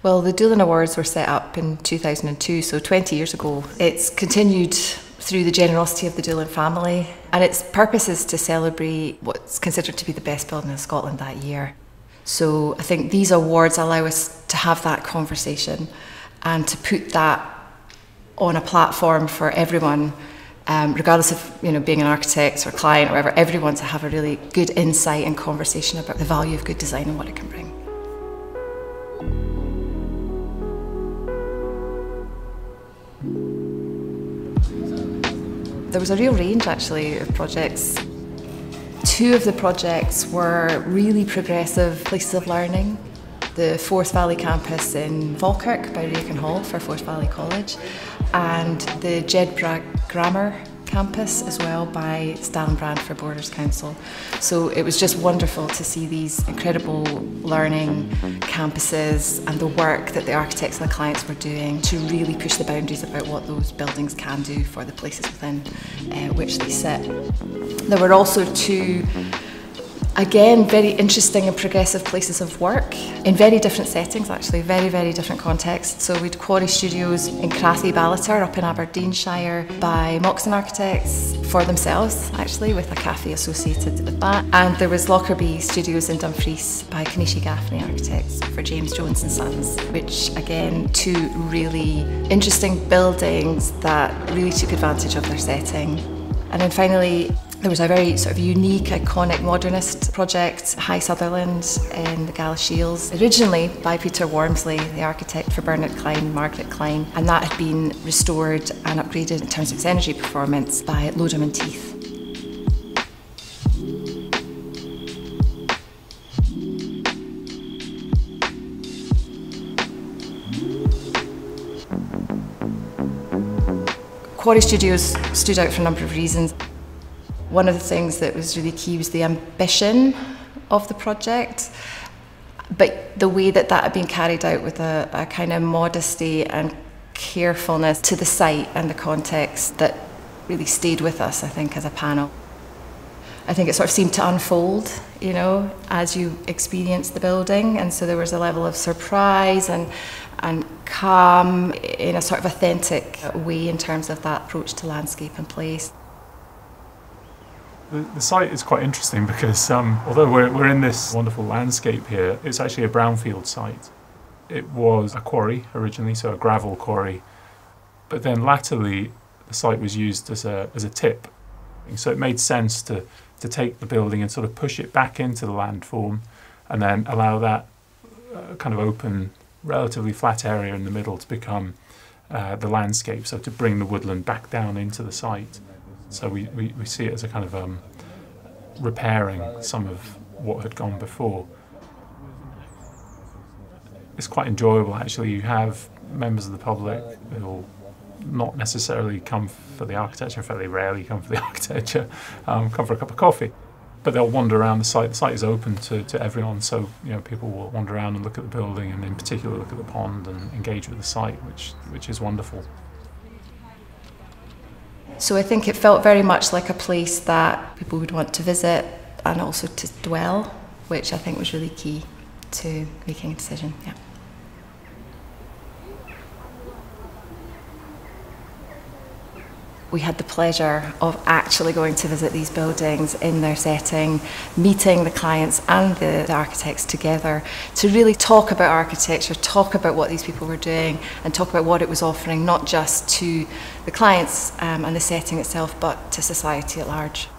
Well, the Doolan Awards were set up in 2002, so 20 years ago. It's continued through the generosity of the Doolan family, and its purpose is to celebrate what's considered to be the best building in Scotland that year. So I think these awards allow us to have that conversation and to put that on a platform for everyone, regardless of being an architect or client or whatever, everyone to have a really good insight and conversation about the value of good design and what it can bring. There was a real range actually of projects. Two of the projects were really progressive places of learning. The Forth Valley campus in Falkirk by Raken Hall for Forth Valley College, and the Jedburgh Grammar campus as well by Stallenbrand for Borders Council. So it was just wonderful to see these incredible learning campuses and the work that the architects and the clients were doing to really push the boundaries about what those buildings can do for the places within which they sit. There were also two, again, very interesting and progressive places of work in very different settings actually, very, very different contexts. So we had Quarry Studios in Crathy Ballater up in Aberdeenshire by Moxon Architects for themselves actually, with a cafe associated with that. And there was Lockerbie Studios in Dumfries by Kanishi Gaffney Architects for James Jones and Sons, which again, two really interesting buildings that really took advantage of their setting. And then finally, there was a very sort of unique, iconic modernist project, High Sutherland in the Galashiels, originally by Peter Wormsley, the architect for Bernard Klein, Margaret Klein, and that had been restored and upgraded in terms of its energy performance by Lodham and Teeth. Quarry Studios stood out for a number of reasons. One of the things that was really key was the ambition of the project, but the way that that had been carried out with a kind of modesty and carefulness to the site and the context that really stayed with us, I think, as a panel. I think it sort of seemed to unfold, as you experienced the building, and so there was a level of surprise and calm in a sort of authentic way in terms of that approach to landscape and place. The site is quite interesting because although we're in this wonderful landscape here, it's actually a brownfield site. It was a quarry originally, so a gravel quarry, but then latterly the site was used as a tip. So it made sense to take the building and sort of push it back into the landform and then allow that kind of open, relatively flat area in the middle to become the landscape, so to bring the woodland back down into the site. So we see it as a kind of repairing some of what had gone before. It's quite enjoyable actually. You have members of the public who will not necessarily come for the architecture, fairly rarely come for the architecture, come for a cup of coffee. But they'll wander around the site. The site is open to everyone, so people will wander around and look at the building, and in particular look at the pond and engage with the site, which is wonderful. So I think it felt very much like a place that people would want to visit and also to dwell, which I think was really key to making a decision. Yeah. We had the pleasure of actually going to visit these buildings in their setting, meeting the clients and the architects together to really talk about architecture, talk about what these people were doing and talk about what it was offering, not just to the clients and the setting itself, but to society at large.